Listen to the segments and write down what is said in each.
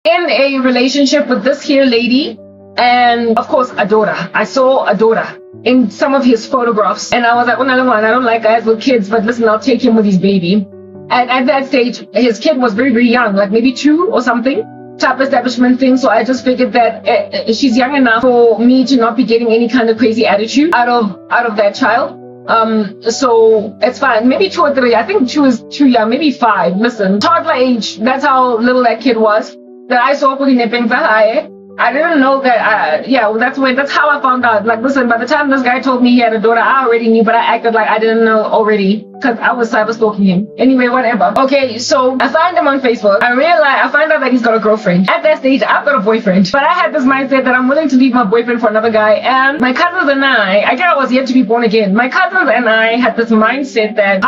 in a relationship with this here lady, and of course a daughter. I saw a daughter in some of his photographs, and I was like, oh, no, I don't like guys with kids, but listen, I'll take him with his baby. And at that stage, his kid was very, very young, like maybe 2 or something, type establishment thing. So I just figured that she's young enough for me to not be getting any kind of crazy attitude out of that child. So it's fine. Maybe 2 or 3. I think 2 is too young. Maybe 5. Listen, toddler age. That's how little that kid was. That I saw I didn't know that. That's how I found out. Like, listen, by the time this guy told me he had a daughter, I already knew, but I acted like I didn't know already because I was cyber stalking him. Anyway, whatever. Okay, so I find him on Facebook. I find out that he's got a girlfriend. At that stage, I've got a boyfriend, but I had this mindset that I'm willing to leave my boyfriend for another guy. And my cousins and I guess I was yet to be born again. My cousins and I had this mindset that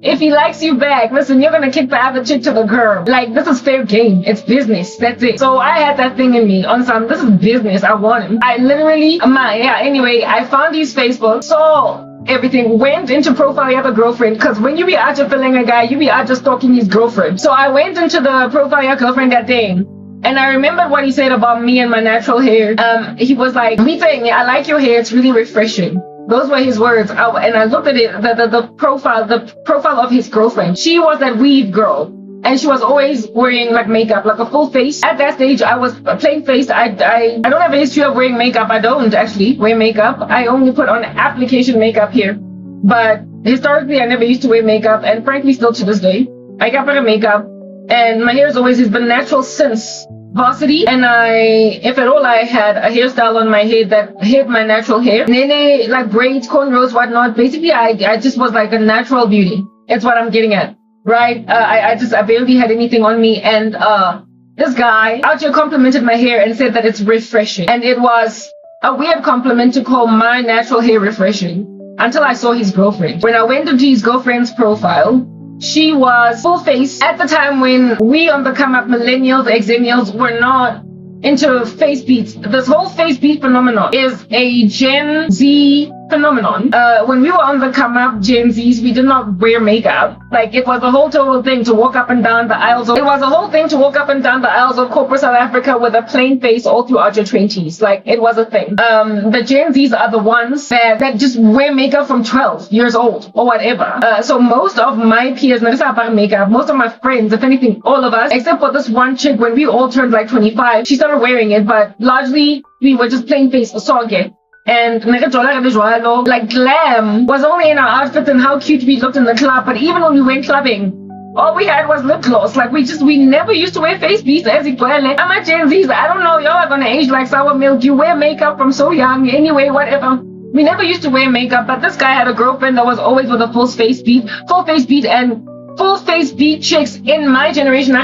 if he likes you back, listen, you're gonna kick the other chick to the curb. Like, this is fair game. It's business. That's it. So I had that thing in me on some, this is business. I want him. I literally, anyway, I found his Facebook, saw everything, went into profile of a girlfriend, because when you be out just feeling a guy, you be out just stalking his girlfriend. So I went into the profile of your girlfriend that day. And I remembered what he said about me and my natural hair. He was like, I like your hair. It's really refreshing. Those were his words. And I looked at it, the profile of his girlfriend. She was that weave girl. And she was always wearing like makeup, like a full face. At that stage, I was plain faced. I don't have a history of wearing makeup. I don't actually wear makeup. I only put on application makeup here. But historically, I never used to wear makeup. And frankly, still to this day, I got better makeup. And my hair has been natural since varsity, and if at all, I had a hairstyle on my head that hid my natural hair. Nene, like braids, cornrows, whatnot. Basically, I just was like a natural beauty. That's what I'm getting at, right? I barely had anything on me, and this guy out here complimented my hair and said that it's refreshing. And it was a weird compliment to call my natural hair refreshing until I saw his girlfriend. When I went into his girlfriend's profile, she was full face at the time when we on the come up millennials, exennials were not into face beats. This whole face beat phenomenon is a Gen Z phenomenon. When we were on the come up, Gen Zs, we did not wear makeup. Like, it was a whole total thing to walk up and down the aisles of corporate South Africa with a plain face all throughout your 20s. Like, it was a thing. The Gen Zs are the ones that just wear makeup from 12 years old or whatever. So most of my peers, most of my friends, if anything, all of us, except for this one chick, when we all turned like 25, she started wearing it, but largely we were just plain face, soggy. And like glam was only in our outfits and how cute we looked in the club. But even when we went clubbing, all we had was lip gloss. Like, we never used to wear face beads as equally. I'm a Gen Z's. I don't know, y'all are gonna age like sour milk. You wear makeup from so young. Anyway, whatever. We never used to wear makeup, but this guy had a girlfriend that was always with a full face bead, and full face bead chicks in my generation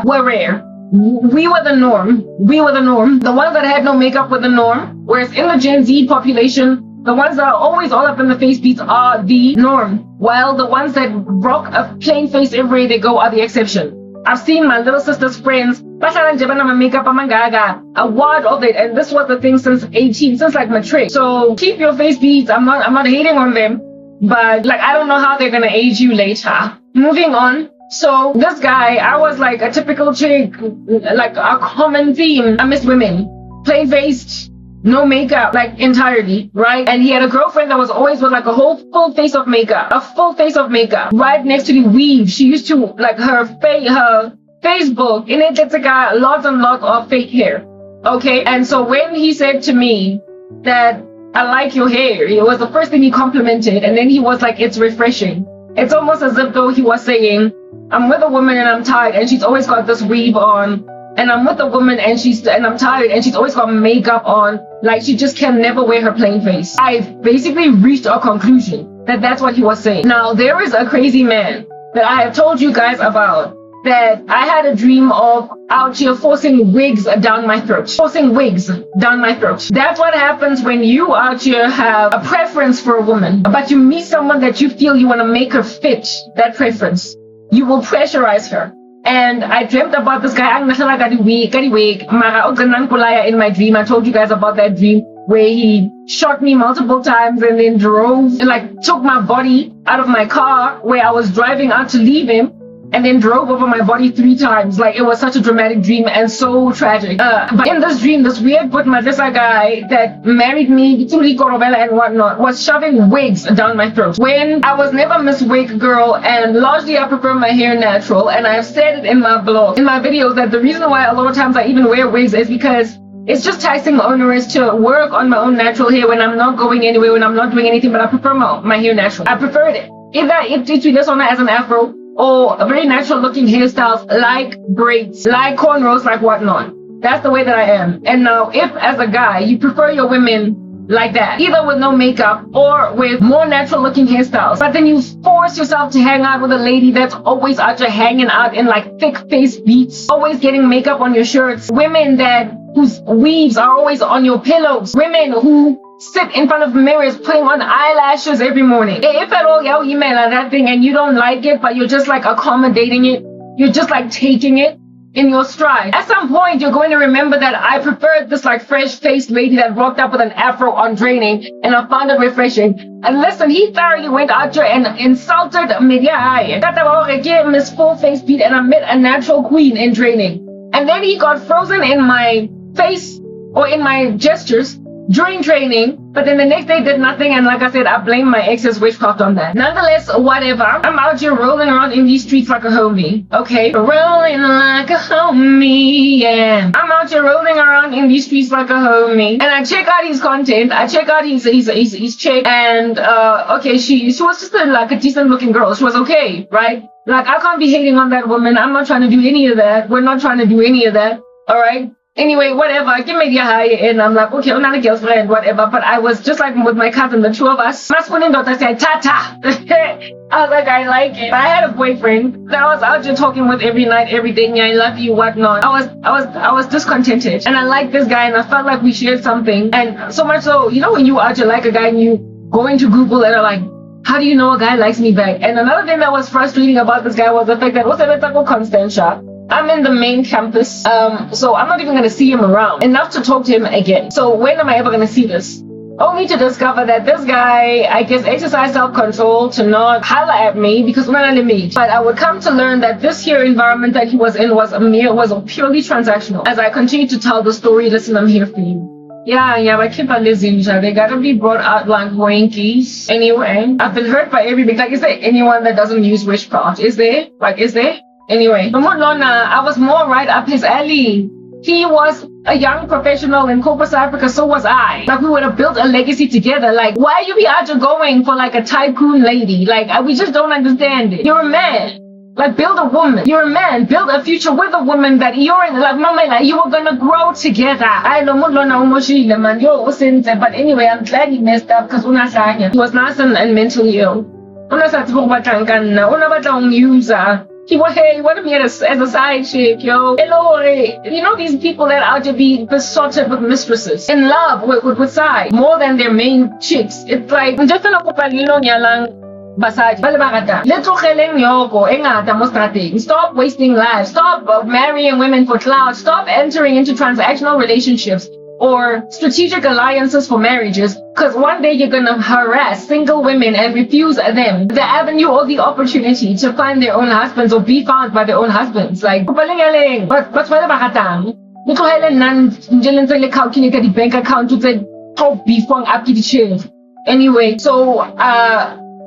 were rare. We were the norm. The ones that had no makeup were the norm. Whereas in the Gen Z population, the ones that are always all up in the face beats are the norm. While the ones that rock a plain face everywhere they go are the exception. I've seen my little sister's friends, makeup, a wad of it, and this was the thing since like matric. So keep your face beads. I'm not hating on them, but like, I don't know how they're gonna age you later. Moving on. So this guy, I was like a typical chick, like a common theme. I miss women. Plain-faced, no makeup, like entirely, right? And he had a girlfriend that was always with like a full face of makeup, right next to the weave. She used to, like, her Facebook, in it, it's a guy, lots and lots of fake hair, okay? And so when he said to me that I like your hair, it was the first thing he complimented, and then he was like, it's refreshing. It's almost as if though he was saying, I'm with a woman and I'm tired and she's always got this weave on, and I'm with a woman and I'm tired and she's always got makeup on, like she just can never wear her plain face. I've basically reached a conclusion that that's what he was saying. Now, there is a crazy man that I have told you guys about that I had a dream of out here forcing wigs down my throat. That's what happens when you out here have a preference for a woman, but you meet someone that you feel you want to make her fit that preference. You will pressurize her. And I dreamt about this guy in my dream. I told you guys about that dream where he shot me multiple times and then took my body out of my car where I was driving out to leave him. and then drove over my body 3 times. Like, it was such a dramatic dream and so tragic. But in this dream, this weird but Madrasa guy that married me to Korobela and whatnot was shoving wigs down my throat. When I was never Miss Wig Girl, and largely I prefer my hair natural, and I've said it in my blog, in my videos, that the reason why a lot of times I even wear wigs is because it's just taxing onerous to work on my own natural hair when I'm not going anywhere, when I'm not doing anything, but I prefer my hair natural. I prefer it. Either it's this one as an afro, or a very natural looking hairstyles like braids, like cornrows, like whatnot. That's the way that I am. And now, if as a guy, you prefer your women like that, either with no makeup or with more natural looking hairstyles, but then you force yourself to hang out with a lady that's always out there hanging out in like thick face beats, always getting makeup on your shirts, women whose weaves are always on your pillows, women who sit in front of mirrors putting on eyelashes every morning. If at all you email that thing and you don't like it, but you're just like accommodating it, you're just like taking it in your stride, at some point you're going to remember that I preferred this like fresh faced lady that rocked up with an afro on draining, and I found it refreshing. And listen, he thoroughly went out there and insulted me. Miss full face beat, and I met a natural queen in draining. And then he got frozen in my face or in my gestures during training, but then the next day did nothing, and like I said, I blame my ex's witchcraft on that. Nonetheless, whatever. I'm out here rolling around in these streets like a homie, okay? Rolling like a homie, yeah. I'm out here rolling around in these streets like a homie, and I check out his content, I check out his chick, and okay, she was just like a decent looking girl. She was okay, right? Like, I can't be hating on that woman. I'm not trying to do any of that. We're not trying to do any of that, all right? Anyway, whatever, give me the high, and I'm like, okay, I'm not a girlfriend, whatever. But I was just like with my cousin, the 2 of us. My spooning daughter said, Tata. I was like, I like it. But I had a boyfriend that I was out there talking with every night, every day. I love you, whatnot. I was discontented, and I liked this guy, and I felt like we shared something. And so much so, you know, when you out there like a guy and you go into Google and are like, how do you know a guy likes me back? And another thing that was frustrating about this guy was the fact that what's a Constantia? I'm in the main campus, so I'm not even going to see him around enough to talk to him again. So when am I ever going to see this? Only to discover that this guy, I guess, exercised self-control to not holler at me because we're not limit. But I would come to learn that this here environment that he was in was purely transactional. As I continue to tell the story, listen, I'm here for you. Yeah, but keep on listening. They gotta be brought out like wankies. Anyway, I've been hurt by everybody. Like, is there anyone that doesn't use witchcraft? Is there? Anyway, I was more right up his alley. He was a young professional in corporate South Africa, so was I. Like, we would have built a legacy together. Like, why you be out there going for like a tycoon lady? Like, we just don't understand it. You're a man. Like, build a woman. You're a man. Build a future with a woman that you're in. Like, mama, like, you were gonna grow together. I know, man. But anyway, I'm glad he messed up because he was nice and mentally ill. He wanted me as a side chick, yo. Hello, you know these people that are to be besotted with mistresses, in love with side, more than their main chicks. It's like, stop wasting lives, stop marrying women for clout, stop entering into transactional relationships or strategic alliances for marriages, because one day you're gonna harass single women and refuse them the avenue or the opportunity to find their own husbands or be found by their own husbands. Like, but calculate the bank account to say top before up the chair. Anyway, so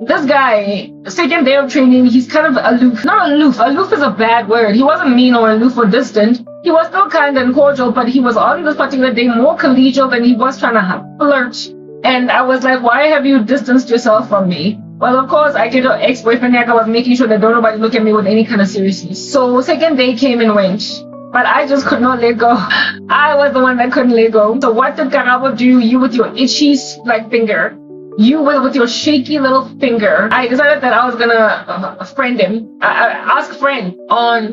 this guy, second day of training, he's kind of aloof. Not aloof. Aloof is a bad word. He wasn't mean or aloof or distant. He was still kind and cordial, but he was on this particular day more collegial than he was trying to flirt. And I was like, why have you distanced yourself from me? Well, of course, I get an ex-boyfriend here. I was making sure that nobody look at me with any kind of seriousness. So second day came and went. But I just could not let go. I was the one that couldn't let go. So what did Karabo do? You with your itchy finger. You with your shaky little finger. I decided that I was gonna friend him. Ask friend on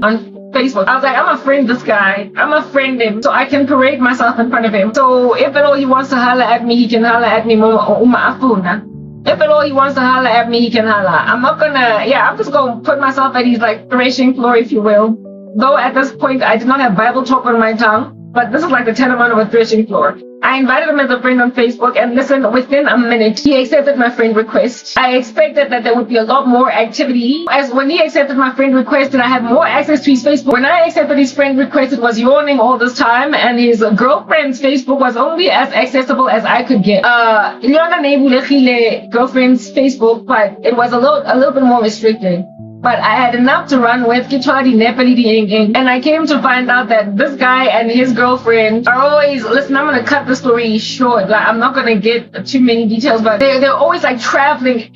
Facebook. I was like, I'm gonna friend this guy. I'm gonna friend him so I can parade myself in front of him. So if at all he wants to holler at me, he can holler at me. If at all he wants to holler at me, he can holler. I'm just gonna put myself at his like threshing floor, if you will. Though at this point I did not have Bible talk on my tongue, but this is like the tantamount of a threshing floor. I invited him as a friend on Facebook, and listen, within a minute, he accepted my friend request. I expected that there would be a lot more activity. As when he accepted my friend request, and I had more access to his Facebook. When I accepted his friend request, it was yawning all this time, and his girlfriend's Facebook was only as accessible as I could get. Girlfriend's Facebook, but it was a little bit more restricted. But I had enough to run with, and I came to find out that this guy and his girlfriend are always, listen, I'm going to cut the story short. Like, I'm not going to get too many details, but they're always like traveling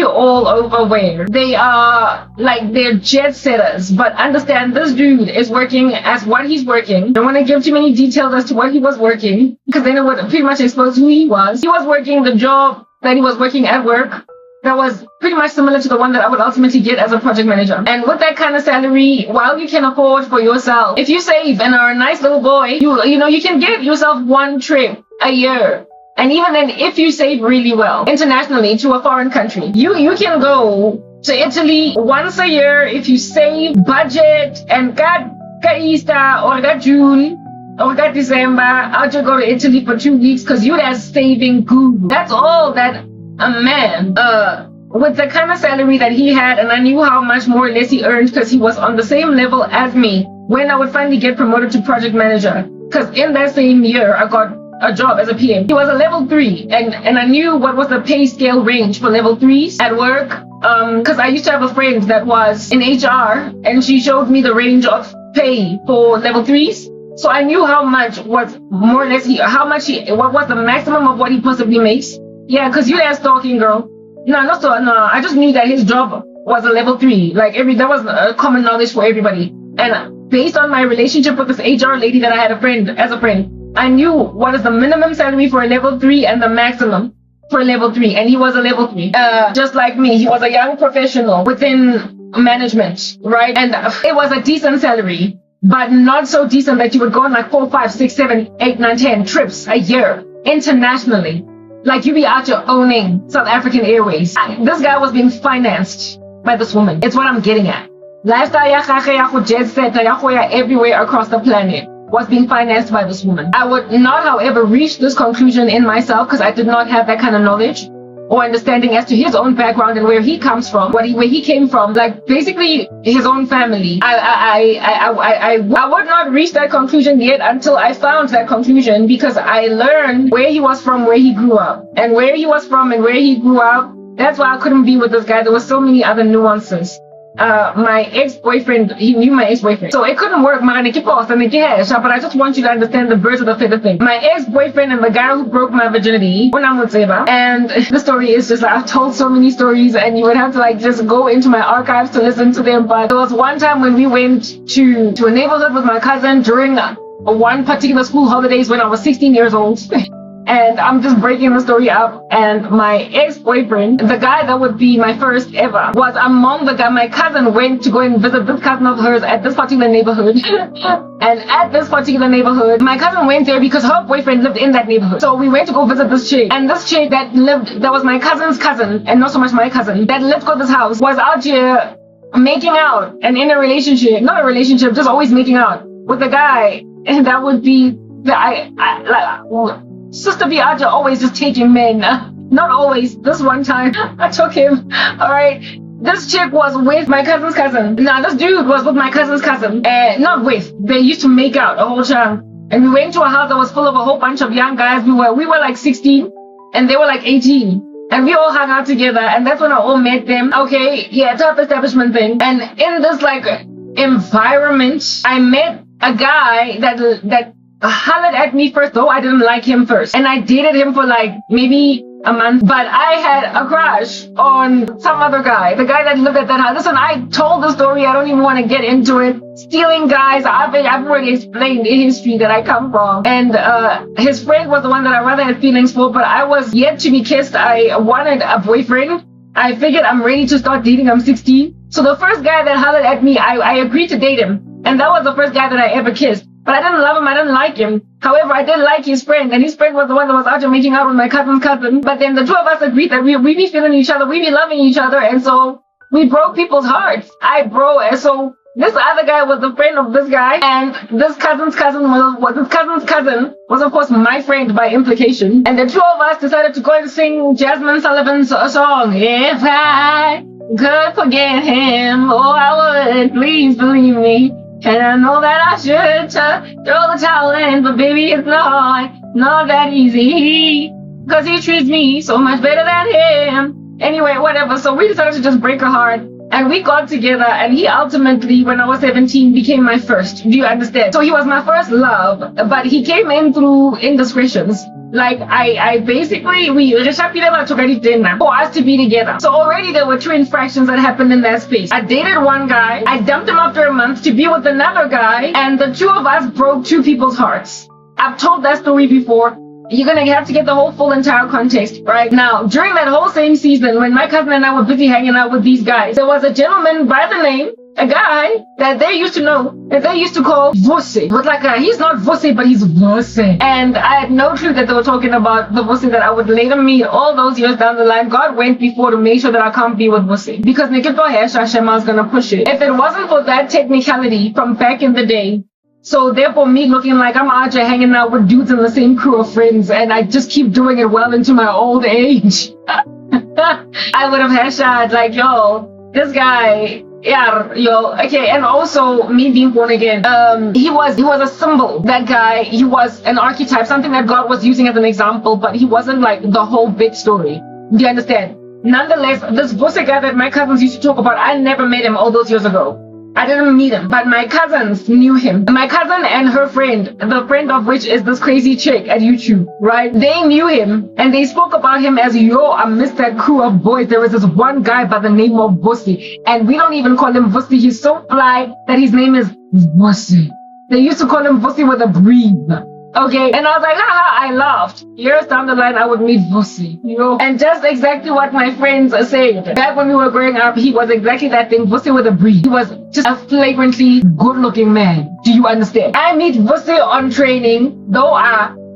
all over where. They are like, they're jet setters, but understand this dude is working as what he's working. I don't want to give too many details as to what he was working, because then it would pretty much expose who he was. He was working the job that he was working at work. That was pretty much similar to the one that I would ultimately get as a project manager. And with that kind of salary, while you can afford for yourself, if you save and are a nice little boy, you can give yourself one trip a year. And even then, if you save really well, internationally to a foreign country, you can go to Italy once a year if you save, budget, and got Easter or got June or got December, I'll just go to Italy for 2 weeks because you that saving good. That's all that a man, with the kind of salary that he had, and I knew how much more or less he earned because he was on the same level as me when I would finally get promoted to project manager. Because in that same year, I got a job as a PM. He was a level 3, and I knew what was the pay scale range for level 3s at work. Because I used to have a friend that was in HR, and she showed me the range of pay for level 3s. So I knew how much was more or less what was the maximum of what he possibly makes. Yeah, because you that stalking girl. No, I just knew that his job was a level 3. Like that was common knowledge for everybody. And based on my relationship with this HR lady that I had as a friend, I knew what is the minimum salary for a level 3 and the maximum for a level 3. And he was a level 3. Just like me, he was a young professional within management, right? And it was a decent salary, but not so decent that you would go on like 4, 5, 6, 7, 8, 9, 10 trips a year internationally. Like you be out here owning South African Airways. This guy was being financed by this woman. It's what I'm getting at. Lifestyle jet set everywhere across the planet was being financed by this woman. I would not, however, reach this conclusion in myself because I did not have that kind of knowledge or understanding as to his own background and where he comes from, where he came from, like basically his own family. I would not reach that conclusion yet until I found that conclusion, because I learned where he was from, where he grew up, and where he was from and where he grew up. That's why I couldn't be with this guy. There were so many other nuances. My ex-boyfriend, he knew my ex-boyfriend, so it couldn't work. But I just want you to understand the birds of the feather thing. My ex-boyfriend and the guy who broke my virginity, and the story is just like, I've told so many stories and you would have to like just go into my archives to listen to them. But there was one time when we went to a neighborhood with my cousin during one particular school holidays when I was 16 years old. And I'm just breaking the story up. And my ex-boyfriend, the guy that would be my first ever, was among the guy. My cousin went to go and visit this cousin of hers at this particular neighborhood. And at this particular neighborhood, my cousin went there because her boyfriend lived in that neighborhood. So we went to go visit this chick. And this chick that was my cousin's cousin, and not so much my cousin, that lived at this house, was out here making out and in a relationship, not a relationship, just always making out with a guy. And that would be Sister Biaja always just taking men. Not always. This one time, I took him. Alright. This chick was with my cousin's cousin. Now, this dude was with my cousin's cousin. Not with. They used to make out a whole time. And we went to a house that was full of a whole bunch of young guys. We were like 16. And they were like 18. And we all hung out together. And that's when I all met them. Okay. Yeah, top establishment thing. And in this like environment, I met a guy that hollered at me first, though I didn't like him first. And I dated him for like maybe a month, but I had a crush on some other guy, the guy that lived at that house. Listen, I told the story. I don't even want to get into it. Stealing guys. I've already explained the history that I come from. And his friend was the one that I rather had feelings for, but I was yet to be kissed. I wanted a boyfriend. I figured I'm ready to start dating. I'm 16. So the first guy that hollered at me, I agreed to date him. And that was the first guy that I ever kissed. But I didn't love him, I didn't like him. However, I did like his friend, and his friend was the one that was out there making out with my cousin's cousin. But then the two of us agreed that we be feeling each other, we be loving each other, and so we broke people's hearts. So This other guy was the friend of this guy, and this cousin's cousin was of course my friend by implication. And the two of us decided to go and sing Jasmine Sullivan's song, If I Could Forget Him, oh I would, please believe me. And I know that I should throw the towel in, but baby it's not that easy, cause he treats me so much better than him. Anyway, whatever, so we decided to just break a heart. And we got together, and he ultimately, when I was 17, became my first. Do you understand? So he was my first love, but he came in through indiscretions. Like, I basically, took a dinner for us to be together. So already there were two infractions that happened in that space. I dated one guy, I dumped him after a month to be with another guy, and the two of us broke two people's hearts. I've told that story before. You're gonna have to get the whole full entire context right now. During that whole same season, when my cousin and I were busy hanging out with these guys, there was a gentleman by the name, a guy that they used to know, that they used to call Vusse. But like, he's not Vusse, but he's Vusse. And I had no clue that they were talking about the Vusse that I would later meet all those years down the line. God went before to make sure that I can't be with Vusse. Because Nikito Hashem, I was gonna push it. If it wasn't for that technicality from back in the day, so therefore me looking like I'm out here hanging out with dudes in the same crew of friends, and I just keep doing it well into my old age. I would have hashtag like, yo, this guy, yeah, yo, okay. And also me being born again, he was a symbol. That guy, he was an archetype, something that God was using as an example, but he wasn't like the whole big story. Do you understand? Nonetheless, this Vusse guy that my cousins used to talk about, I never met him all those years ago. I didn't meet him, but my cousins knew him. My cousin and her friend, the friend of which is this crazy chick at YouTube, right? They knew him, and they spoke about him as, yo, I miss that crew of boys. There was this one guy by the name of Vusse, and we don't even call him Vusse. He's so fly that his name is Vusse. They used to call him Vusse with a breathe. Okay, and I was like, haha, I laughed. Years down the line, I would meet Vusse, you know? And just exactly what my friends said. Back when we were growing up, he was exactly that thing, Vusse with a breed. He was just a flagrantly good-looking man. Do you understand? I meet Vusse on training, though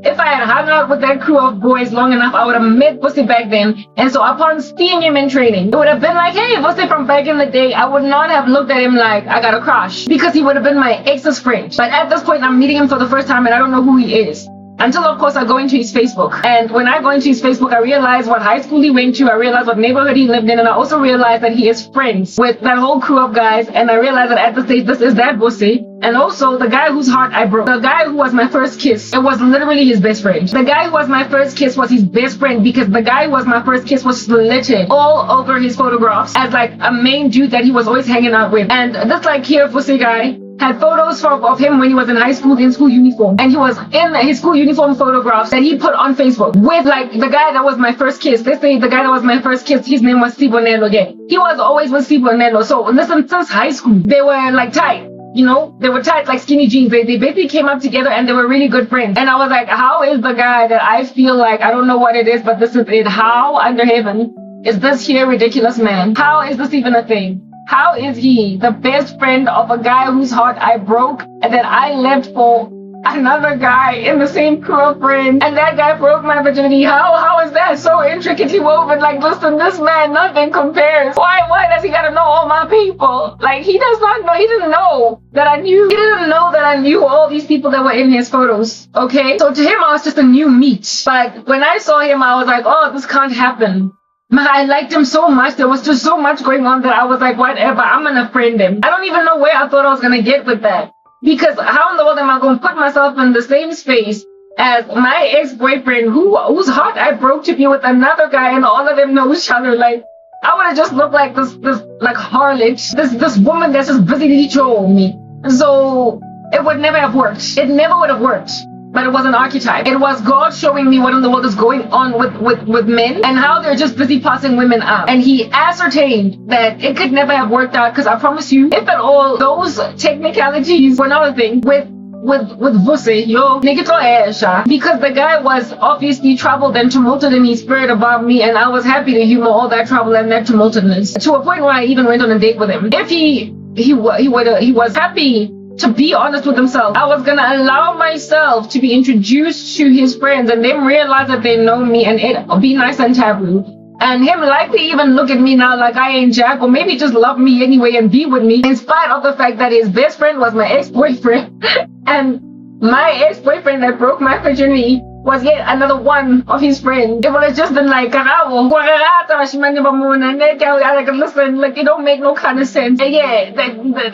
if I had hung out with that crew of boys long enough, I would have met Vusse back then. And so upon seeing him in training, it would have been like, hey, Vusse from back in the day. I would not have looked at him like I got a crush, because he would have been my ex's friend. But at this point, I'm meeting him for the first time and I don't know who he is. Until, of course, I go into his Facebook. And when I go into his Facebook, I realize what high school he went to. I realize what neighborhood he lived in. And I also realize that he is friends with that whole crew of guys. And I realize that at this stage, this is that Vusse. And also the guy whose heart I broke. The guy who was my first kiss. It was literally his best friend. The guy who was my first kiss was his best friend, because the guy who was my first kiss was slitted all over his photographs as like a main dude that he was always hanging out with. And this like here Vusse guy had photos of him when he was in high school in school uniform, and he was in his school uniform photographs that he put on Facebook with like the guy that was my first kiss. They say the guy that was my first kiss, his name was Sibonelo. Yeah, he was always with Sibonelo. So listen, since high school they were like tight. You know, they were tight like skinny jeans. They basically came up together and they were really good friends. And I was like, how is the guy that I feel like, I don't know what it is, but this is it. How under heaven is this here ridiculous man? How is this even a thing? How is he the best friend of a guy whose heart I broke and that I left for another guy in the same crew of friends, and that guy broke my virginity? How is that so intricately woven? Like, listen, this man, nothing compares. Why does he gotta know all my people? Like, he does not know, he didn't know that I knew all these people that were in his photos, okay? So to him, I was just a new meat. But when I saw him, I was like, oh, this can't happen. I liked him so much. There was just so much going on that I was like, whatever, I'm gonna friend him. I don't even know where I thought I was gonna get with that. Because how in the world am I gonna put myself in the same space as my ex-boyfriend whose heart I broke to be with another guy, and all of them know each other? Like, I would have just looked like this like harlot, this woman that's just busy to me. So it would never have worked. It never would have worked. But it was an archetype. It was God showing me what in the world is going on with men and how they're just busy passing women up. And he ascertained that it could never have worked out, because I promise you, if at all, those technicalities were not a thing with Vusse, yo, Nikito Esha, because the guy was obviously troubled and tumulted in his spirit about me, and I was happy to humor all that trouble and that tumultedness, to a point where I even went on a date with him. If he was happy to be honest with himself, I was gonna allow myself to be introduced to his friends and them realize that they know me, and it be nice and taboo. And him likely even look at me now like I ain't Jack, or maybe just love me anyway and be with me, in spite of the fact that his best friend was my ex-boyfriend. And my ex-boyfriend that broke my virginity was yet another one of his friends. It would have just been like, listen, like, it don't make no kind of sense. And yeah,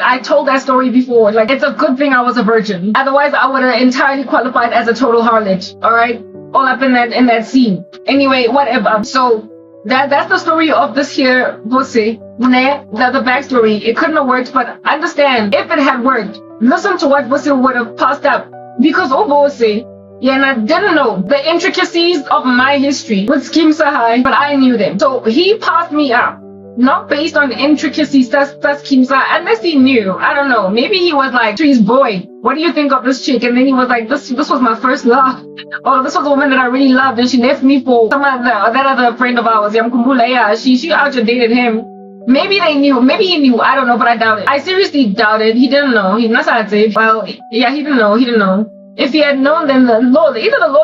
I told that story before. Like, it's a good thing I was a virgin. Otherwise, I would have entirely qualified as a total harlot. All right? All up in that scene. Anyway, whatever. So, that's the story of this here Vusi. The backstory. It couldn't have worked, but understand, if it had worked, listen to what Vusi would have passed up. Because Vusi, yeah, and I didn't know the intricacies of my history with Skim Sahai, but I knew them. So he passed me up, not based on the intricacies that's Skim Sahai, unless he knew. I don't know. Maybe he was like, Tree's boy, what do you think of this chick? And then he was like, this was my first love. Or this was a woman that I really loved, and she left me for that other friend of ours, Yamkumbulaya. She actually dated him. Maybe they knew. Maybe he knew. I don't know, but I doubt it. I seriously doubt it. He didn't know. He well, yeah, he didn't know. He didn't know. If he had known, then the Lord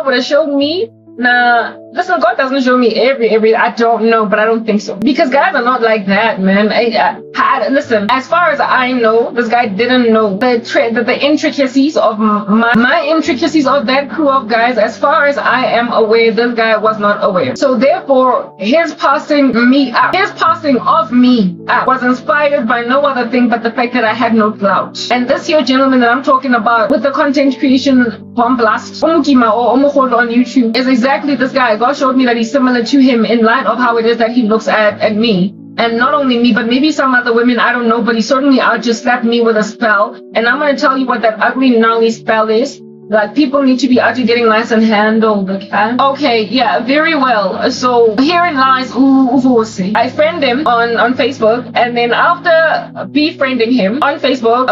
would have showed me. Nah, listen, God doesn't show me every. I don't know, but I don't think so. Because guys are not like that, man. Listen, as far as I know, this guy didn't know the intricacies of my intricacies of that crew of guys. As far as I am aware, this guy was not aware. So therefore, his passing of me up was inspired by no other thing but the fact that I had no clout. And this here gentleman that I'm talking about with the content creation bomb blast, Omukima or Omokholo on YouTube, is exactly this guy. God showed me that he's similar to him in light of how it is that he looks at me. And not only me, but maybe some other women, I don't know, but he certainly out just slapped me with a spell. And I'm going to tell you what that ugly, gnarly spell is. Like, people need to be out getting nice and handled, okay? Okay, yeah, very well. So, herein lies Uvusi. I friend him on Facebook, and then after befriending him on Facebook,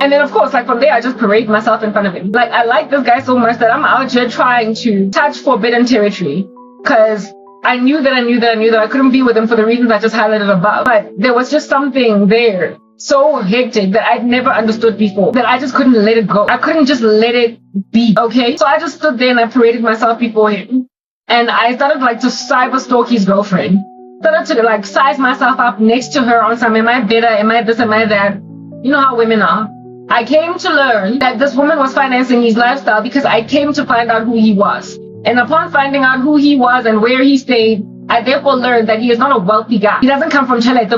and then of course, like from there, I just parade myself in front of him. Like, I like this guy so much that I'm out here trying to touch forbidden territory. Cause I knew that I couldn't be with him for the reasons I just highlighted above. But there was just something there so hectic that I'd never understood before, that I just couldn't let it go. I couldn't just let it be, okay? So I just stood there and I paraded myself before him. And I started like to cyber stalk his girlfriend. Started to like size myself up next to her on some, am I better, am I this, am I that? You know how women are. I came to learn that this woman was financing his lifestyle because I came to find out who he was. And upon finding out who he was and where he stayed, I therefore learned that he is not a wealthy guy. He doesn't come from Chile.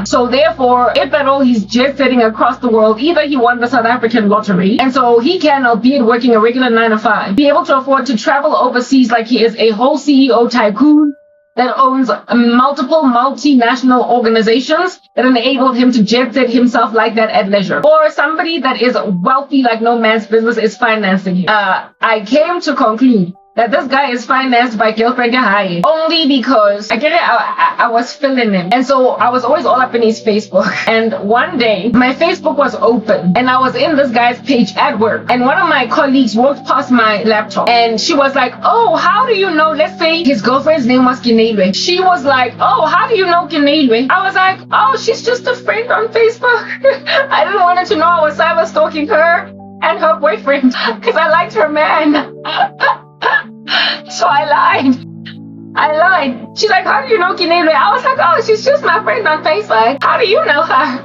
So therefore, if at all he's jet setting across the world, either he won the South African lottery, and so he can, albeit working a regular 9 to 5, be able to afford to travel overseas like he is a whole CEO tycoon that owns multiple multinational organizations that enabled him to jet set himself like that at leisure. Or somebody that is wealthy like no man's business is financing him. I came to conclude that this guy is financed by girlfriend Yahai only because I was feeling him. And so I was always all up in his Facebook. And one day, my Facebook was open and I was in this guy's page at work. And one of my colleagues walked past my laptop and she was like, oh, how do you know? Let's say his girlfriend's name was Kinelwe. She was like, oh, how do you know Kinelwe? I was like, oh, she's just a friend on Facebook. I didn't want her to know I was cyber stalking her and her boyfriend because I liked her man. So I lied. She's like, how do you know Kinelwe? I was like, oh, she's just my friend on Facebook. How do you know her?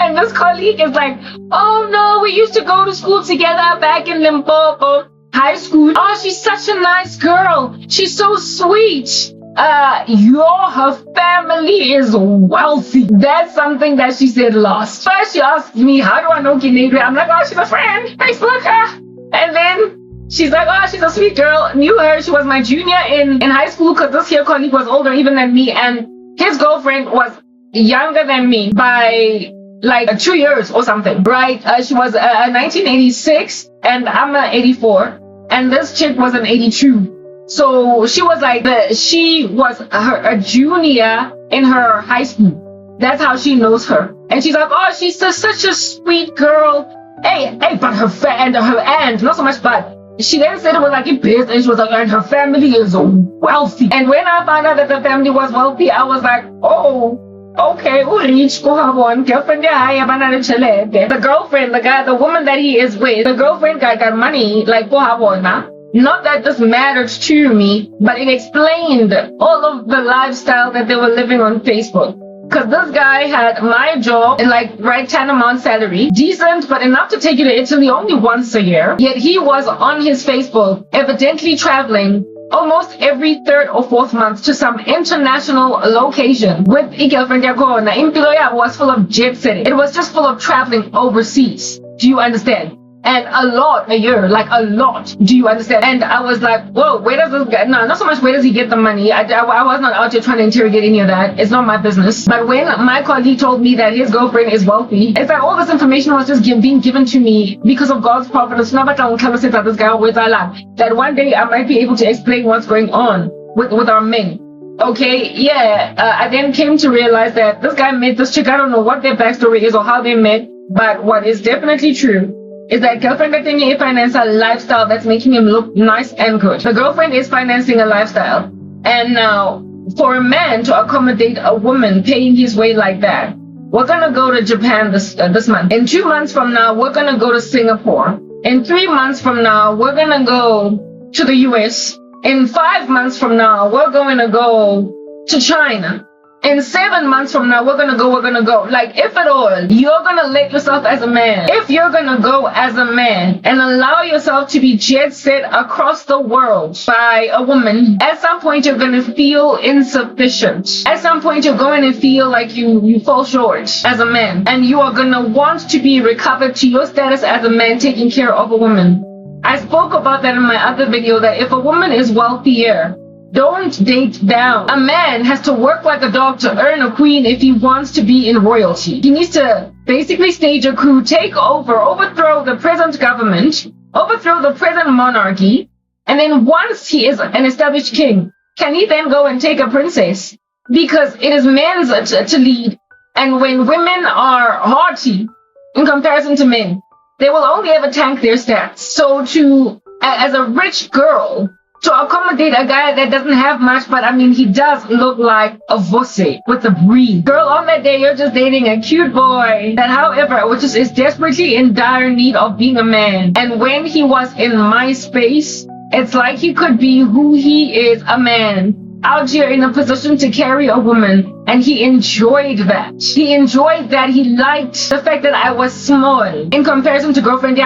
And this colleague is like, oh no, we used to go to school together back in Limpopo high school. Oh, she's such a nice girl. She's so sweet. Her family is wealthy. That's something that she said last. First she asked me, how do I know Kinelwe? I'm like, oh, she's a friend. Facebook her. And then she's like, oh, she's a sweet girl. Knew her. She was my junior in high school because this here colleague was older even than me. And his girlfriend was younger than me by like 2 years or something, right? She was 1986 and I'm 84. And this chick was an 82. So she was like, she was a junior in her high school. That's how she knows her. And she's like, oh, she's such a sweet girl. Hey, but her aunt, not so much, but she then said it was like a biz, and she was like, and her family is wealthy. And when I found out that the family was wealthy, I was like, oh, okay, rich, girlfriend, the girlfriend, the woman that he is with, the girlfriend got money, like, Not that this mattered to me, but it explained all of the lifestyle that they were living on Facebook. Because this guy had my job and like right tantamount salary, decent, but enough to take you to Italy only once a year. Yet he was on his Facebook, evidently traveling almost every third or fourth month to some international location with a girlfriend. Impilo was full of jet setting. It was just full of traveling overseas. Do you understand? And a lot a year, like a lot. Do you understand? And I was like, whoa, where does this guy, no, not so much where does he get the money. I was not out here trying to interrogate any of that. It's not my business. But when my colleague told me that his girlfriend is wealthy, it's like all this information was just being given to me because of God's providence. That one day I might be able to explain what's going on with our men. Okay, yeah. I then came to realize that this guy met this chick. I don't know what their backstory is or how they met, but what is definitely true is that girlfriend is financing a lifestyle that's making him look nice and good. The girlfriend is financing a lifestyle. And now, for a man to accommodate a woman paying his way like that, we're gonna go to Japan this month. In 2 months from now, we're gonna go to Singapore. In 3 months from now, we're gonna go to the US. In 5 months from now, we're going to go to China. In 7 months from now, we're gonna go. Like, if at all, you're gonna let yourself as a man, if you're gonna go as a man and allow yourself to be jet set across the world by a woman, at some point you're gonna feel insufficient. At some point you're going to feel like you fall short as a man, and you are gonna want to be recovered to your status as a man taking care of a woman. I spoke about that in my other video, that if a woman is wealthier, don't date down. A man has to work like a dog to earn a queen if he wants to be in royalty. He needs to basically stage a coup, take over, overthrow the present government, overthrow the present monarchy, and then once he is an established king, can he then go and take a princess? Because it is men's to lead. And when women are haughty in comparison to men, they will only ever tank their stats. So as a rich girl, to accommodate a guy that doesn't have much, but I mean, he does look like a vosse with a breed. Girl, on that day, you're just dating a cute boy that, however, which is desperately in dire need of being a man. And when he was in my space, it's like he could be who he is, a man, out here in a position to carry a woman. And he enjoyed that. He enjoyed that. He liked the fact that I was small in comparison to girlfriend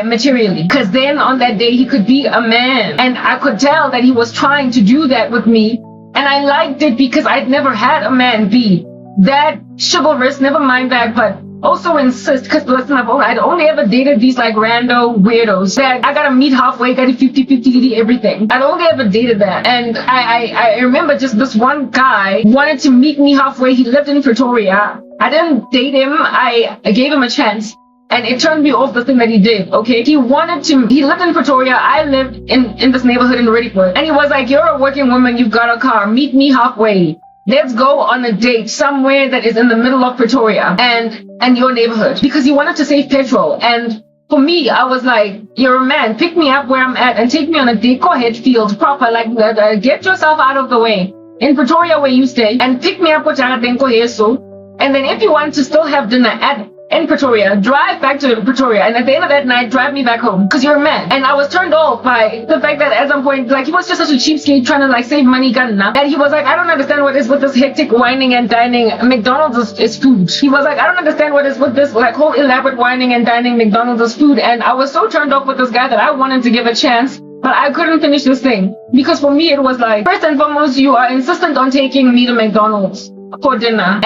materially. Because then on that day, he could be a man. And I could tell that he was trying to do that with me. And I liked it because I'd never had a man be that chivalrous, never mind that, but also insist, because listen, I'd only ever dated these like rando weirdos that I gotta meet halfway, gotta 50-50 everything. I'd only ever dated that. And I remember just this one guy wanted to meet me halfway. He lived in Pretoria. I didn't date him. I gave him a chance. And it turned me off the thing that he did, okay? He lived in Pretoria. I lived in this neighborhood in Reddickwood. And he was like, you're a working woman, you've got a car, meet me halfway. Let's go on a date somewhere that is in the middle of Pretoria and your neighborhood. Because he wanted to save petrol. And for me, I was like, you're a man, pick me up where I'm at and take me on a date. Go ahead, field, proper, like get yourself out of the way in Pretoria where you stay and pick me up with Jagadenko. And then if you want to still have dinner in Pretoria, drive back to Pretoria, and at the end of that night, drive me back home, because you're a man. And I was turned off by the fact that at some point, like, he was just such a cheapskate trying to, like, save money, and he was like, I don't understand what is with this hectic whining and dining. McDonald's is food. He was like, I don't understand what is with this, like, whole elaborate whining and dining. McDonald's is food. And I was so turned off with this guy that I wanted to give a chance, but I couldn't finish this thing. Because for me, it was like, first and foremost, you are insistent on taking me to McDonald's for dinner.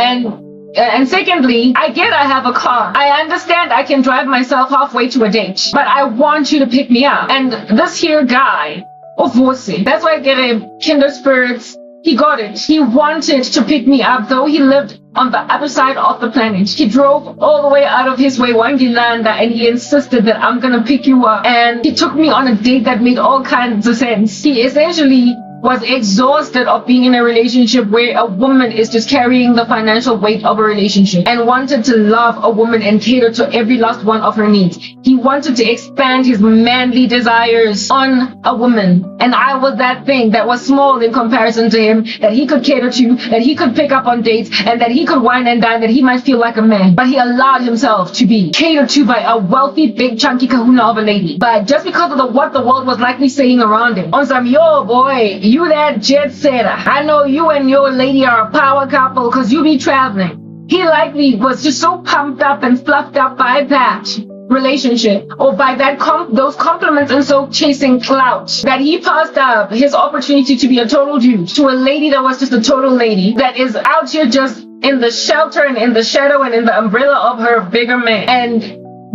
And secondly, I have a car. I understand I can drive myself halfway to a date, but I want you to pick me up. And this here guy, Vosi, that's why I get a kinder spirits. He got it. He wanted to pick me up, though he lived on the other side of the planet. He drove all the way out of his way, Wangilanda, and he insisted that I'm gonna pick you up. And he took me on a date that made all kinds of sense. He essentially was exhausted of being in a relationship where a woman is just carrying the financial weight of a relationship, and wanted to love a woman and cater to every last one of her needs. He he wanted to expand his manly desires on a woman. And I was that thing that was small in comparison to him, that he could cater to, that he could pick up on dates, and that he could wine and dine, that he might feel like a man. But he allowed himself to be catered to by a wealthy, big, chunky kahuna of a lady. But just because of what the world was likely saying around him, on some, yo boy, you that jet setter, I know you and your lady are a power couple because you be traveling. He likely was just so pumped up and fluffed up by that relationship, or by that those compliments, and so chasing clout, that he passed up his opportunity to be a total dude to a lady that was just a total lady, that is out here just in the shelter and in the shadow and in the umbrella of her bigger man. And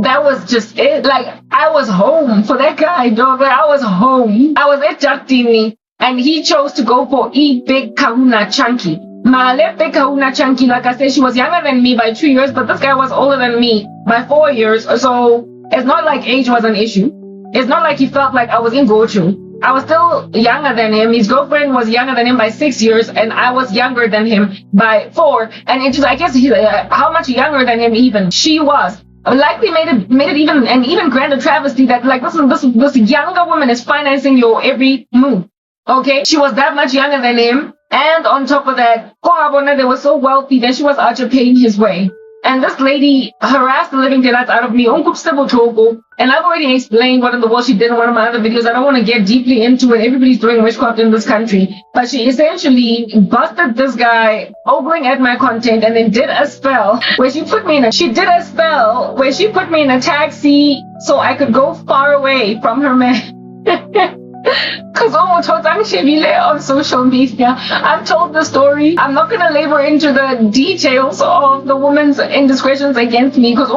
that was just it. Like, I was home for that guy, dog. Like, I was home. I was ejecting, and he chose to go for big kahuna chunky. My left big kahuna chunky, like I said, she was younger than me by 2 years, but this guy was older than me by 4 years. So it's not like age was an issue. It's not like he felt like I was in Gochu. I was still younger than him. His girlfriend was younger than him by 6 years, and I was younger than him by 4. And it just, I guess, how much younger than him even she was. Likely made it even an even grander travesty that, like, this younger woman is financing your every move. Okay, she was that much younger than him, and on top of that, they were so wealthy that she was out here paying his way. And this lady harassed the living daylights out of me. And I've already explained what in the world she did in one of my other videos. I don't want to get deeply into it. Everybody's doing witchcraft in this country. But she essentially busted this guy ogling at my content, and then did a spell where she put me in a taxi so I could go far away from her man. Because on social media, I've told the story. I'm not going to labor into the details of the woman's indiscretions against me, because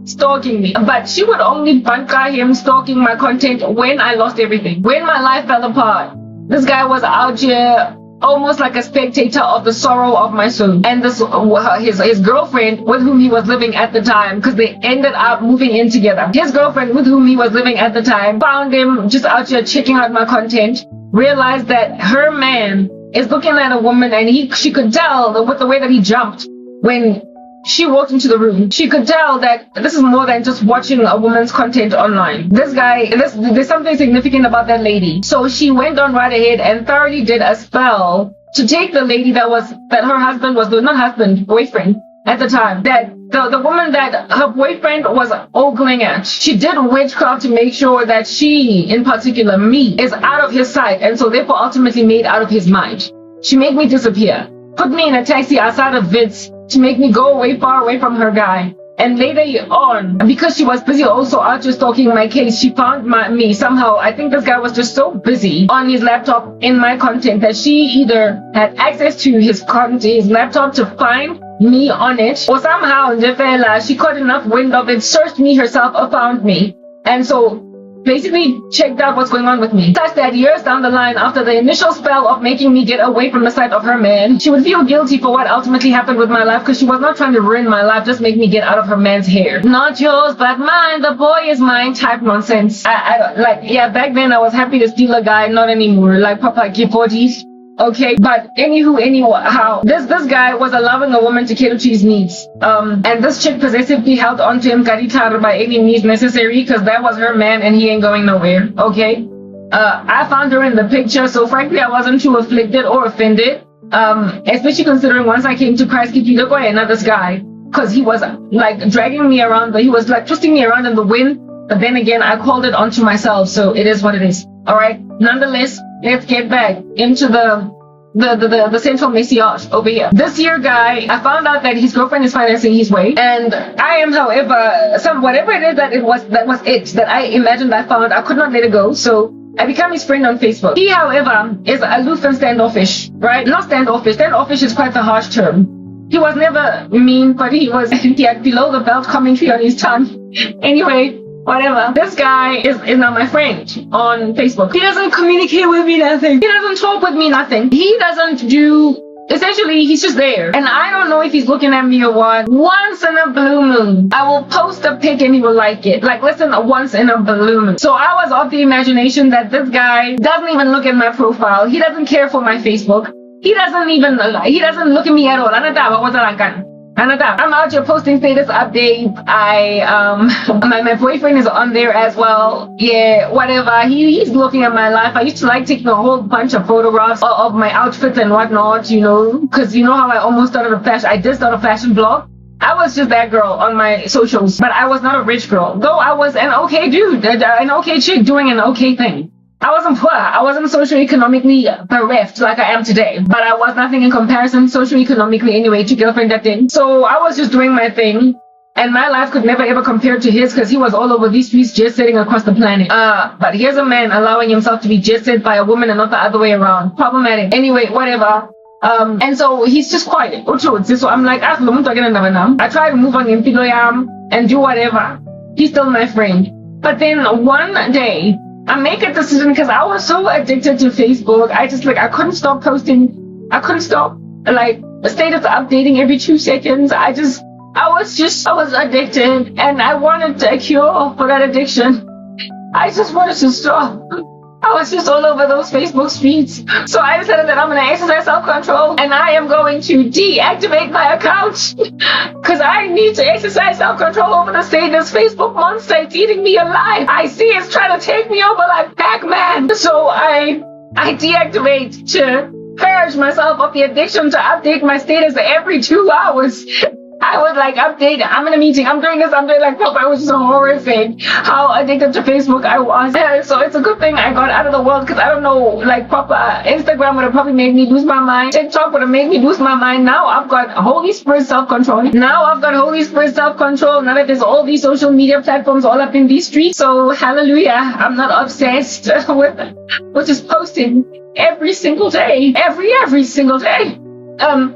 stalking me. But she would only banka him stalking my content when I lost everything, when my life fell apart. This guy was out here almost like a spectator of the sorrow of my soul. And this his girlfriend with whom he was living at the time, because they ended up moving in together. His girlfriend with whom he was living at the time found him just out here checking out my content, realized that her man is looking at a woman, and she could tell with the way that he jumped when she walked into the room. She could tell that this is more than just watching a woman's content online. This guy, there's something significant about that lady. So she went on right ahead and thoroughly did a spell to take the lady that her husband was boyfriend at the time, that the woman that her boyfriend was ogling at. She did witchcraft to make sure that she, in particular me, is out of his sight, and so therefore ultimately made out of his mind. She made me disappear, put me in a taxi outside of Vitz to make me go far away from her guy. And later on, because she was busy also out just stalking my case, she found me somehow. I think this guy was just so busy on his laptop in my content that she either had access to his laptop to find me on it, or somehow she caught enough wind of it, searched me herself, or found me. And so basically checked out what's going on with me. Such that years down the line, after the initial spell of making me get away from the sight of her man, she would feel guilty for what ultimately happened with my life, because she was not trying to ruin my life, just make me get out of her man's hair. Not yours, but mine. The boy is mine type nonsense. Back then I was happy to steal a guy, not anymore. Like Papa K40s. Okay, but anyhow, this guy was allowing a woman to cater to his needs. And this chick possessively held on to him karitar by any means necessary, because that was her man and he ain't going nowhere. Okay, I found her in the picture, so frankly I wasn't too afflicted or offended. Especially considering once I came to Christ, this guy, because he was like dragging me around, he was like twisting me around in the wind. But then again, I called it onto myself, so it is what it is. All right. Nonetheless, let's get back into the central message over here. This year guy, I found out that his girlfriend is financing his way, and I am, however, whatever it is that I imagined I found, I could not let it go. So I became his friend on Facebook. He, however, is aloof and standoffish, right? Not standoffish. Standoffish is quite a harsh term. He was never mean, but he had below the belt commentary on his tongue. Anyway, whatever. This guy is now my friend on Facebook. He doesn't communicate with me nothing. He doesn't talk with me nothing. He doesn't do, essentially he's just there. And I don't know if he's looking at me or what. Once in a blue moon, I will post a pic and he will like it. Like, listen, once in a blue moon. So I was of the imagination that this guy doesn't even look at my profile. He doesn't care for my Facebook. He doesn't look at me at all. I'm out here posting status updates. My boyfriend is on there as well. Yeah, whatever. He's looking at my life. I used to like taking a whole bunch of photographs of my outfits and whatnot, you know, because you know how I almost started I did start a fashion blog. I was just that girl on my socials, but I was not a rich girl. Though I was an okay dude, an okay chick doing an okay thing. I wasn't poor. I wasn't socioeconomically bereft like I am today. But I was nothing in comparison socioeconomically anyway to girlfriend that thing. So I was just doing my thing. And my life could never ever compare to his because he was all over these streets jet setting across the planet. But here's a man allowing himself to be jet set by a woman and not the other way around. Problematic. Anyway, whatever. And so he's just quiet. So I'm like, I try to move on and do whatever. He's still my friend. But then one day, I make a decision because I was so addicted to Facebook. I couldn't stop posting. I couldn't stop status updating every 2 seconds. I was addicted and I wanted a cure for that addiction. I just wanted to stop. I was just all over those Facebook streets. So I decided that I'm going to exercise self-control and I am going to deactivate my account because I need to exercise self-control over the status. Facebook monster, it's eating me alive. I see it's trying to take me over like Pac-Man. So I deactivate to purge myself of the addiction to update my status every 2 hours. I would update, I'm in a meeting, I'm doing this, I'm doing Papa, it was so horrific how addicted to Facebook I was. So it's a good thing I got out of the world because I don't know, Papa, Instagram would have probably made me lose my mind. TikTok would have made me lose my mind. Now I've got Holy Spirit self-control. Now that there's all these social media platforms all up in these streets. So hallelujah, I'm not obsessed with just posting every single day, every single day.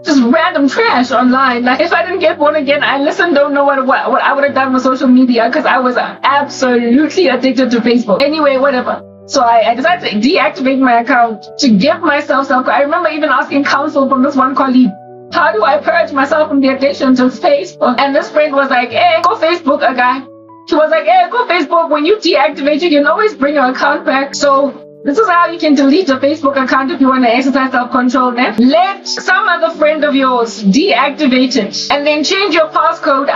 Just random trash online. If I didn't get born again, I don't know what I would have done with social media because I was absolutely addicted to Facebook. Anyway, whatever. So I decided to deactivate my account to give myself I remember even asking counsel from this one colleague. How do I purge myself from the addiction to Facebook? And this friend was like, hey, go Facebook, a guy. She was like, hey, go Facebook. When you deactivate, you can always bring your account back. So this is how you can delete your Facebook account if you want to exercise self-control. Then let some other friend of yours deactivate it and then change your passcode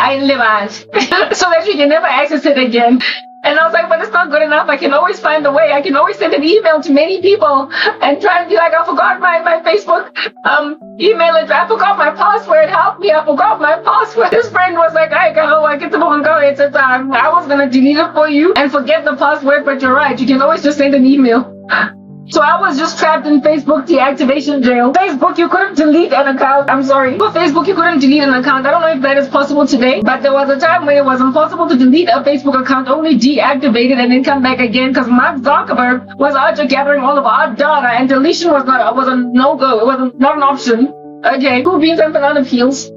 so that you can never access it again. And I was like, but it's not good enough. I can always find a way. I can always send an email to many people and try and be like, I forgot my Facebook email address. I forgot my password. Help me. I forgot my password. This friend was like, I get the phone go. It's I was going to delete it for you and forget the password, but you're right. You can always just send an email. So I was just trapped in Facebook deactivation jail. Facebook, you couldn't delete an account. I'm sorry. For Facebook, you couldn't delete an account. I don't know if that is possible today, but there was a time when it was impossible to delete a Facebook account, only deactivate it and then come back again because Mark Zuckerberg was out there gathering all of our data and deletion was a no-go. It was not an option. Okay, cool beans and banana peels.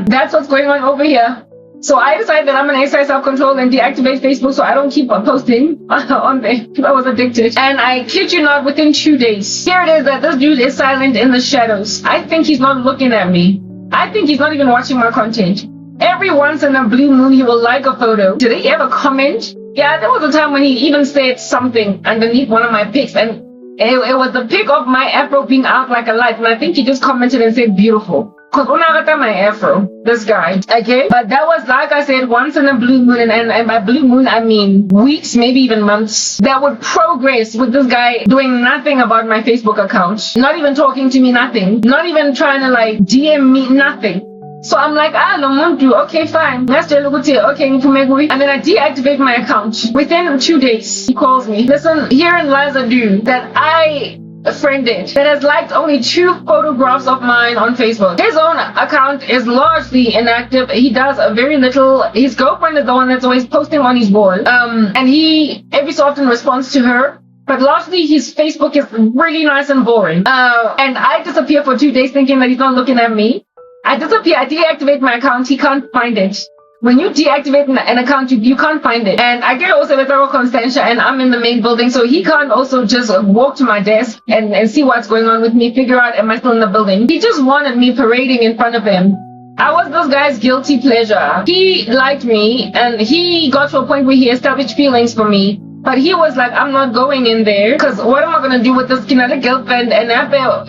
That's what's going on over here. So I decided that I'm going to exercise self-control and deactivate Facebook so I don't keep posting on there. I was addicted. And I kid you not, within 2 days, here it is that this dude is silent in the shadows. I think he's not looking at me. I think he's not even watching my content. Every once in a blue moon, he will like a photo. Did he ever comment? Yeah, there was a time when he even said something underneath one of my pics. And it was the pic of my afro being out like a light. And I think he just commented and said, beautiful. Because unagata my afro, this guy, okay? But that was, like I said, once in a blue moon, and by blue moon, I mean weeks, maybe even months, that would progress with this guy doing nothing about my Facebook account. Not even talking to me, nothing. Not even trying to DM me, nothing. So I'm like, okay, fine. Let's do okay, and then I deactivate my account. Within 2 days, he calls me. Listen, herein lies a dude that I friended that has liked only 2 photographs of mine on Facebook. His own account is largely inactive. He does a very little. His girlfriend is the one that's always posting on his wall. And he every so often responds to her. But largely his Facebook is really nice and boring. And I disappear for 2 days thinking that he's not looking at me. I disappear. I deactivate my account. He can't find it. When you deactivate an account, you can't find it. And I get also with Constantia and I'm in the main building, so he can't also just walk to my desk and see what's going on with me, figure out am I still in the building. He just wanted me parading in front of him. I was this guy's guilty pleasure. He liked me and he got to a point where he established feelings for me. But he was like, I'm not going in there because what am I going to do with this kinda girlfriend? And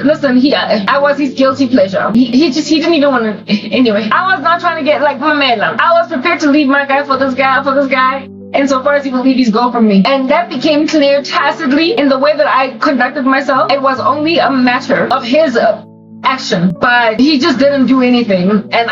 listen, I was his guilty pleasure. He didn't even want to. Anyway, I was not trying to get like Mamela. I was prepared to leave my guy for this guy. And so far as he will leave his girl from me. And that became clear tacitly in the way that I conducted myself. It was only a matter of his action, but he just didn't do anything. And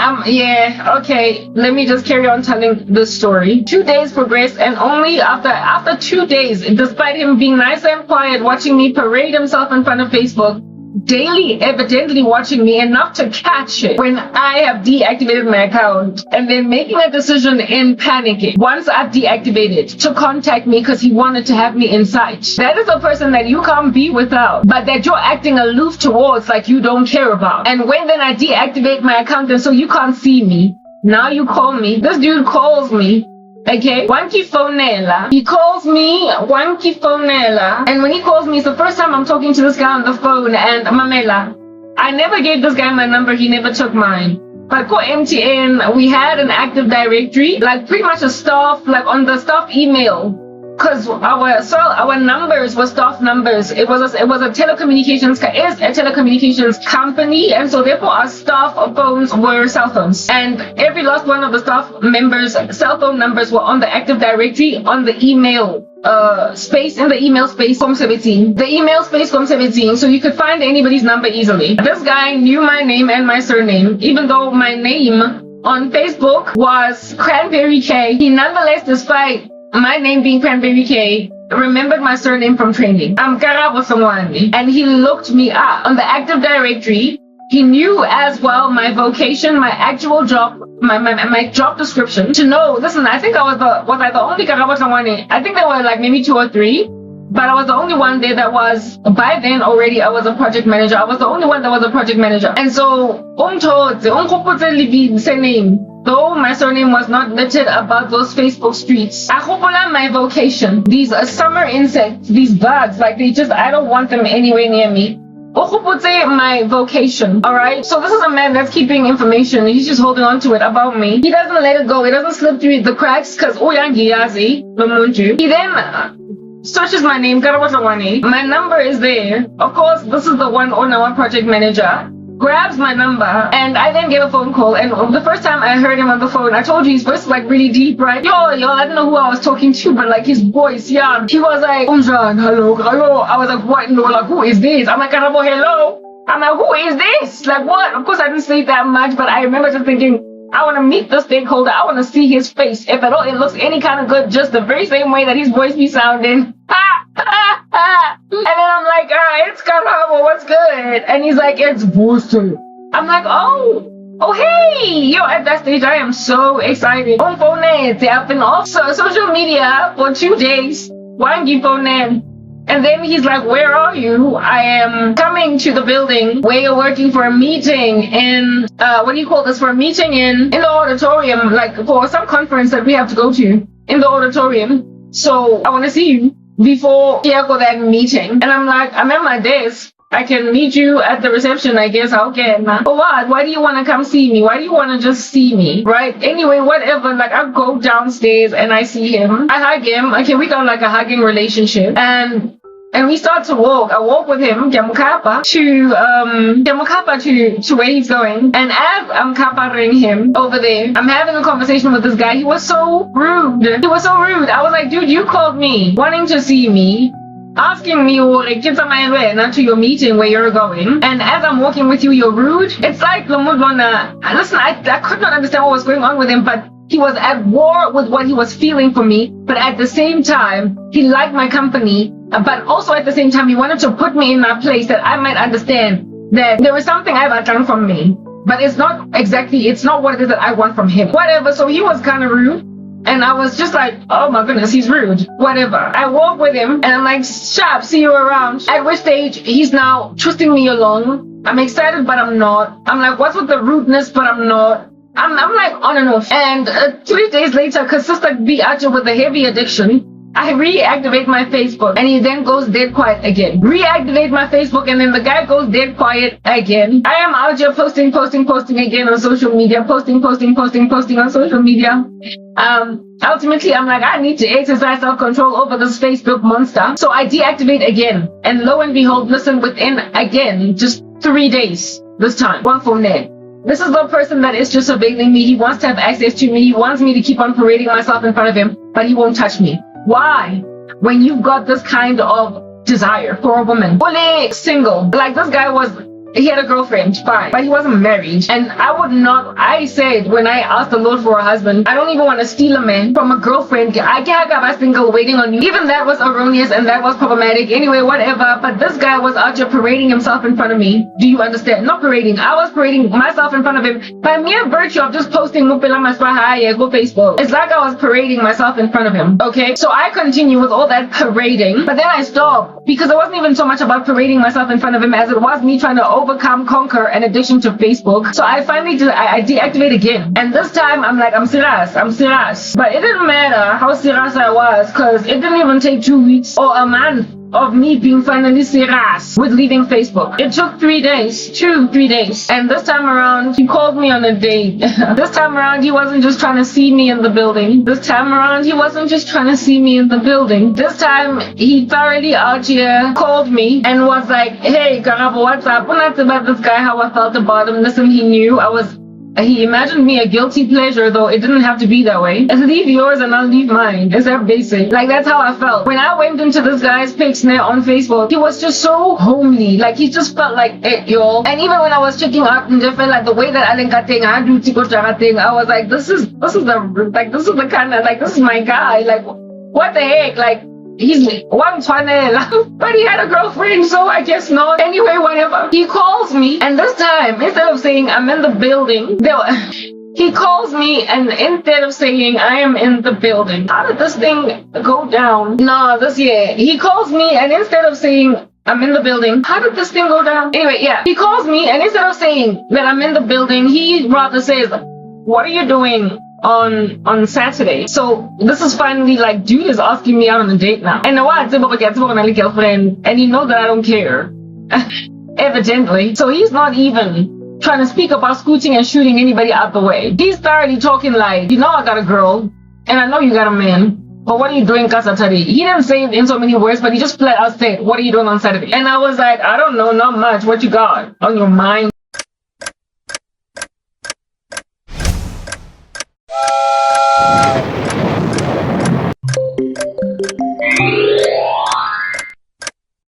okay, let me just carry on telling this story. 2 days progressed, and only after 2 days, despite him being nice and quiet, watching me parade himself in front of Facebook, daily evidently watching me enough to catch it when I have deactivated my account, and then making a decision in panicking once I've deactivated to contact me because he wanted to have me in sight. That is a person that you can't be without, but that you're acting aloof towards, like you don't care about. And when then I deactivate my account, and so you can't see me, now you call me. This dude calls me. Okay, Wanky Fonela. He calls me Wanky Fonela. And when he calls me, it's the first time I'm talking to this guy on the phone. And Mamela, I never gave this guy my number. He never took mine. But for MTN, we had an active directory, like pretty much a staff, like on the staff email. Because our numbers were staff numbers. It was a telecommunications company, and so therefore our staff phones were cell phones. And every last one of the staff members' cell phone numbers were on the active directory on the email space, in the email space from 17. The email space from 17, so you could find anybody's number easily. This guy knew my name and my surname, even though my name on Facebook was Cranberry K. He nonetheless, despite my name being Cranberry K, remembered my surname from training. I'm Karabo Songwani. And he looked me up on the active directory. He knew as well my vocation, my actual job, my job description. To know, listen, I think I was the only Karabo Songwani. I think there were like maybe 2 or 3. But I was the only one there that was, by then already I was a project manager. I was the only one that was a project manager. And so, though my surname was not littered about those Facebook streets, my vocation, these summer insects, these bugs, like I don't want them anywhere near me. My vocation, alright? So this is a man that's keeping information. He's just holding on to it about me. He doesn't let it go. He doesn't slip through the cracks because he then searches my name, my number is there. Of course, this is the one on our project manager. Grabs my number, and I then get a phone call. And the first time I heard him on the phone, I told you his voice is like really deep, right? Yo, I don't know who I was talking to, but like his voice, yeah. He was like, hello. I was like, what? No, like, who is this? I'm like, hello. I'm like, who is this? Like, what? Of course, I didn't sleep that much, but I remember just thinking, I want to meet the stakeholder. I want to see his face. If at all it looks any kind of good, just the very same way that his voice be sounding. And then I'm like, it's Karabo, what's good? And he's like, it's Booster. I'm like, oh hey, yo, at that stage I am so excited. On phone, I've been off social media for 2 days. Why you phone? And then he's like, where are you? I am coming to the building where you're working for a meeting in, for a meeting in the auditorium, like for some conference that we have to go to in the auditorium. So I want to see you before you go that meeting. And I'm like, I'm at my desk. I can meet you at the reception, I guess. Okay, man. But what? Why do you want to come see me? Why do you want to just see me? Right? Anyway, whatever. Like, I go downstairs and I see him. I hug him. Okay, we got like a hugging relationship. And we start to walk. I walk with him, Jamukapa, to where he's going. And as I'm kaparing him over there, I'm having a conversation with this guy. He was so rude. I was like, dude, you called me, wanting to see me, asking me to your meeting where you're going. And as I'm walking with you, you're rude. It's like, listen, I could not understand what was going on with him, but he was at war with what he was feeling for me. But at the same time, he liked my company. But also at the same time, he wanted to put me in my place that I might understand that there was something I've done from me. But it's not what it is that I want from him. Whatever, so he was kind of rude. And I was just like, oh my goodness, he's rude. Whatever. I walk with him and I'm like, sharp, see you around. At which stage, he's now twisting me along. I'm excited, but I'm not. I'm like, what's with the rudeness, but I'm not. I'm like on and off. And 3 days later, because Sister B Archer with a heavy addiction, I reactivate my Facebook and he then goes dead quiet again. Reactivate my Facebook and then the guy goes dead quiet again. I am out here posting again on social media, posting on social media. Ultimately, I'm like, I need to exercise self-control over this Facebook monster. So I deactivate again. And lo and behold, listen, within, again, just 3 days this time. One phone net. This is the person that is just surveilling me. He wants to have access to me. He wants me to keep on parading myself in front of him, but he won't touch me. Why? When you've got this kind of desire for a woman. Fully single. Like this guy he had a girlfriend, fine, but he wasn't married. And I said when I asked the Lord for a husband, I don't even want to steal a man from a girlfriend. I can't have a single waiting on you. Even that was erroneous and that was problematic. Anyway, whatever. But this guy was out here parading himself in front of me. Do you understand? Not parading. I was parading myself in front of him by mere virtue of just posting Mupela Maswahaya go Facebook. It's like I was parading myself in front of him. Okay? So I continue with all that parading, but then I stopped because it wasn't even so much about parading myself in front of him as it was me trying to conquer an addiction to Facebook. So I finally I deactivate again. And this time I'm like, I'm serious. But it didn't matter how serious I was because it didn't even take 2 weeks or a month of me being finally serious with leaving Facebook. It took 3 days, 3 days. And this time around, he called me on a date. This time around, he wasn't just trying to see me in the building. This time around, he wasn't just trying to see me in the building. This time, he thoroughly out here called me and was like, hey, Karabo, what's up? When I about this guy, how I felt about him. Listen, he imagined me a guilty pleasure, though it didn't have to be that way. Leave yours and I'll leave mine. It's that basic. Like, that's how I felt. When I went into this guy's pics on Facebook, he was just so homely. Like, he just felt like it, y'all. And even when I was checking out and different, like, the way that I was like, this is the kind of, like, this is my guy. Like, what the heck? Like, he's one channel, but he had a girlfriend, so I guess not. Anyway, whatever. He calls me, and this time, instead of saying I'm in the building, he calls me, and instead of saying I am in the building, how did this thing go down? He calls me, and instead of saying I'm in the building, how did this thing go down? Anyway, yeah, he calls me, and instead of saying that I'm in the building, he rather says, what are you doing on Saturday? So this is finally like, dude is asking me out on a date now. And now I'm a girlfriend, and he knows that I don't care. Evidently. So he's not even trying to speak about scooting and shooting anybody out the way. He's thoroughly talking like, you know I got a girl, and I know you got a man, but what are you doing Saturday? He didn't say it in so many words, but he just flat out said, what are you doing on Saturday? And I was like, I don't know, not much. What you got on your mind?